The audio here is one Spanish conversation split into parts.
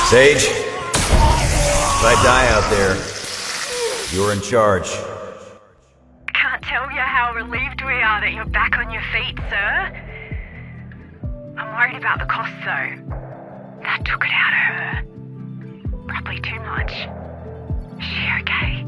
Sage, if I die out there, you're in charge. Can't tell you how relieved we are that you're back on your feet, sir. I'm worried about the cost, though. That took it out of her. Probably too much. Is she okay?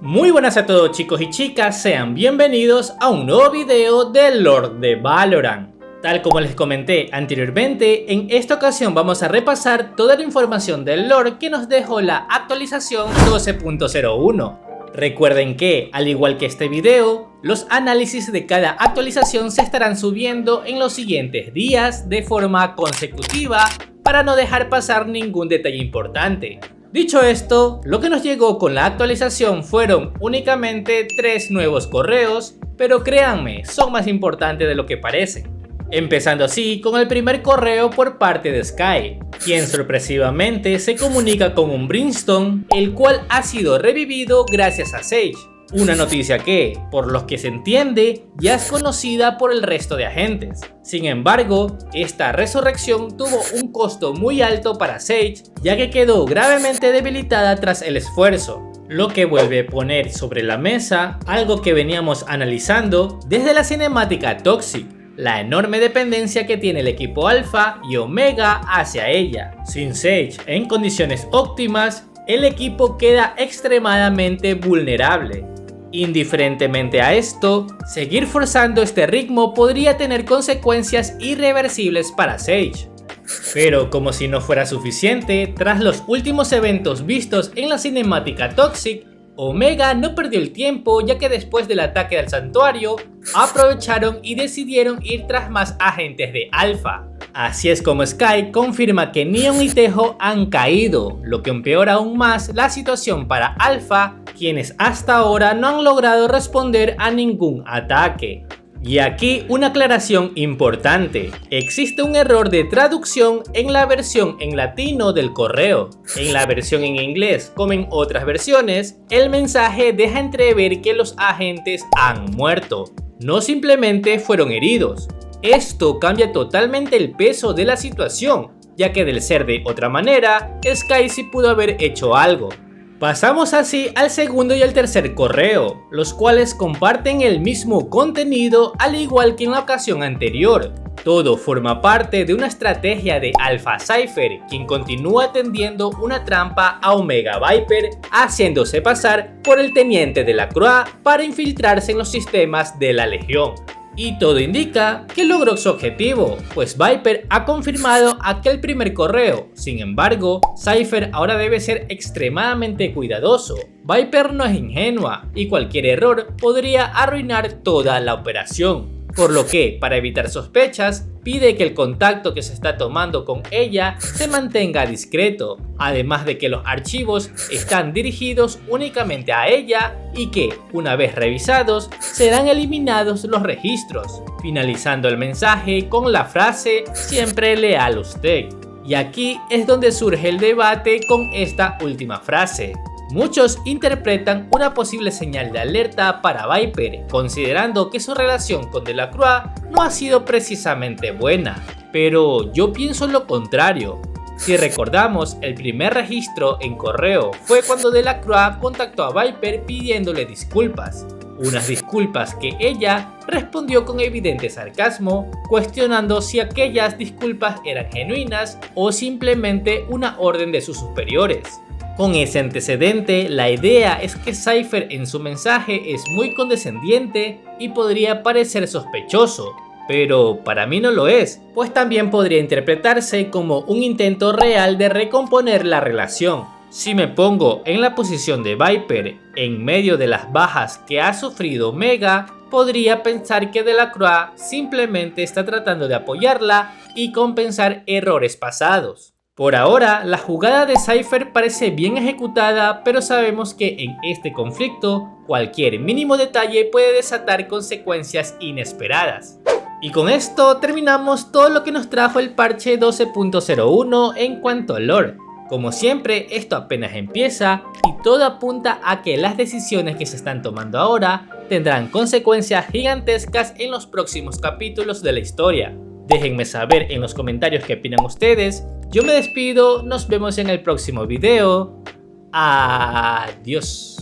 Muy buenas a todos chicos y chicas, sean bienvenidos a un nuevo video de Lord de Valorant. Tal como les comenté anteriormente, en esta ocasión vamos a repasar toda la información del lore que nos dejó la actualización 12.01. Recuerden que, al igual que este video, los análisis de cada actualización se estarán subiendo en los siguientes días de forma consecutiva para no dejar pasar ningún detalle importante. Dicho esto, lo que nos llegó con la actualización fueron únicamente 3 nuevos correos, pero créanme, son más importantes de lo que parecen. Empezando así con el primer correo por parte de Skye, quien sorpresivamente se comunica con un Brimstone, el cual ha sido revivido gracias a Sage. Una noticia que, por lo que se entiende, ya es conocida por el resto de agentes. Sin embargo, esta resurrección tuvo un costo muy alto para Sage, ya que quedó gravemente debilitada tras el esfuerzo, lo que vuelve a poner sobre la mesa algo que veníamos analizando desde la cinemática Toxic: la enorme dependencia que tiene el equipo Alpha y Omega hacia ella. Sin Sage en condiciones óptimas, el equipo queda extremadamente vulnerable. Indiferentemente a esto, seguir forzando este ritmo podría tener consecuencias irreversibles para Sage. Pero como si no fuera suficiente, tras los últimos eventos vistos en la cinemática Toxic, Omega no perdió el tiempo, ya que después del ataque al santuario, aprovecharon y decidieron ir tras más agentes de Alpha. Así es como Skye confirma que Neon y Tejo han caído, lo que empeora aún más la situación para Alpha, quienes hasta ahora no han logrado responder a ningún ataque. Y aquí una aclaración importante: existe un error de traducción en la versión en latino del correo. En la versión en inglés, como en otras versiones, el mensaje deja entrever que los agentes han muerto, no simplemente fueron heridos. Esto cambia totalmente el peso de la situación, ya que del ser de otra manera, Skye sí pudo haber hecho algo. Pasamos así al segundo y al tercer correo, los cuales comparten el mismo contenido al igual que en la ocasión anterior. Todo forma parte de una estrategia de Alpha Cypher, quien continúa tendiendo una trampa a Omega Viper, haciéndose pasar por el teniente de la Croix para infiltrarse en los sistemas de la Legión. Y todo indica que logró su objetivo, pues Viper ha confirmado aquel primer correo. Sin embargo, Cypher ahora debe ser extremadamente cuidadoso. Viper no es ingenua y cualquier error podría arruinar toda la operación. Por lo que, para evitar sospechas, pide que el contacto que se está tomando con ella se mantenga discreto, además de que los archivos están dirigidos únicamente a ella y que, una vez revisados, serán eliminados los registros, finalizando el mensaje con la frase "siempre leal a usted". Y aquí es donde surge el debate con esta última frase. Muchos interpretan una posible señal de alerta para Viper, considerando que su relación con Delacroix no ha sido precisamente buena, pero yo pienso lo contrario. Si recordamos, el primer registro en correo fue cuando Delacroix contactó a Viper pidiéndole disculpas. Unas disculpas que ella respondió con evidente sarcasmo, cuestionando si aquellas disculpas eran genuinas o simplemente una orden de sus superiores. Con ese antecedente, la idea es que Cypher en su mensaje es muy condescendiente y podría parecer sospechoso, pero para mí no lo es, pues también podría interpretarse como un intento real de recomponer la relación. Si me pongo en la posición de Viper, en medio de las bajas que ha sufrido Omega, podría pensar que Delacroix simplemente está tratando de apoyarla y compensar errores pasados. Por ahora, la jugada de Cypher parece bien ejecutada, pero sabemos que en este conflicto, cualquier mínimo detalle puede desatar consecuencias inesperadas. Y con esto terminamos todo lo que nos trajo el parche 12.01 en cuanto a lore. Como siempre, esto apenas empieza y todo apunta a que las decisiones que se están tomando ahora tendrán consecuencias gigantescas en los próximos capítulos de la historia. Déjenme saber en los comentarios qué opinan ustedes. Yo me despido, nos vemos en el próximo video. Adiós.